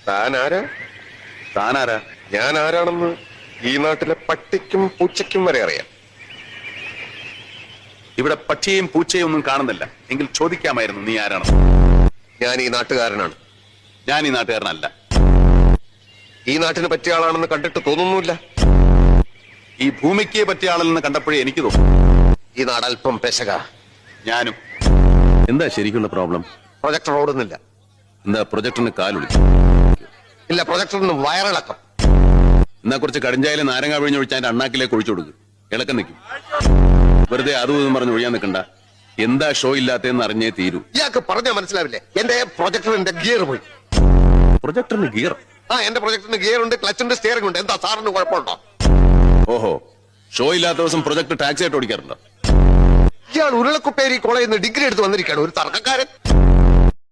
താനാരാ? താനാരാ? ഞാൻ ആരാണെന്ന് ഈ നാട്ടിലെ പട്ടിക്കും പൂച്ചയ്ക്കും വരെ അറിയാം. ഇവിടെ പക്ഷിയെയും പൂച്ചയും ഒന്നും കാണുന്നില്ല. എങ്കിൽ ചോദിക്കാമായിരുന്നു നീ ആരാണെന്ന്. ഞാൻ ഈ നാട്ടുകാരനാണ്. ഞാൻ ഈ നാട്ടുകാരനല്ല. ഈ നാട്ടിന് പറ്റിയ ആളാണെന്ന് കണ്ടിട്ട് തോന്നുന്നില്ല. ഈ ഭൂമിക്ക് പറ്റിയ ആളെന്ന് കണ്ടപ്പോഴേ എനിക്ക് തോന്നുന്നു. ഈ നാട് അല്പം പെശക. ഞാനും. എന്താ ശരിക്കുള്ള പ്രോബ്ലം? പ്രൊജക്ടർ ഓടുന്നില്ല. എന്താ പ്രൊജക്ടറിന് കാലൊളി? ഇല്ല, പ്രൊജക്ടറിന് വയറിളക്കം. എന്നാ കുറച്ച് കടിഞ്ചായാലും നാരങ്ങ പിഴിഞ്ഞൊഴിച്ച് അതിന്റെ അണ്ണാക്കിലേക്ക് ഒഴിച്ചു കൊടുക്കും. ഇളക്കം നിൽക്കും. വെറുതെ അതും ഇതും പറഞ്ഞ് ഒഴിയാൻ നിൽക്കണ്ട. എന്താ ഷോ ഇല്ലാത്തതെന്ന് അറിഞ്ഞേ തീരൂ. ഇയാൾക്ക് പറഞ്ഞാൽ മനസ്സിലാവില്ലേ? എന്റെ പ്രൊജക്ടറിന്റെ ഗിയർ പോയി. പ്രൊജക്ടറിന് ഗിയർ? എന്റെ പ്രൊജക്ടറിന് ഗിയർ ഉണ്ട്, ക്ലച്ച് ഉണ്ട്, സ്റ്റിയറിംഗ് ഉണ്ട്. എന്താ സാറിന് കുഴപ്പമുണ്ടോ? ഓഹോ, ഷോ ഇല്ലാത്ത ദിവസം പ്രൊജക്ട് ടാക്സി ആയിട്ട് ഓടിക്കാറുണ്ടോ? ഇയാൾ ഉരുളക്കുപ്പേരി കോളേജിൽ നിന്ന് ഡിഗ്രി എടുത്ത് വന്നിരിക്കുകയാണ്. ഒരു തർക്കക്കാരൻ.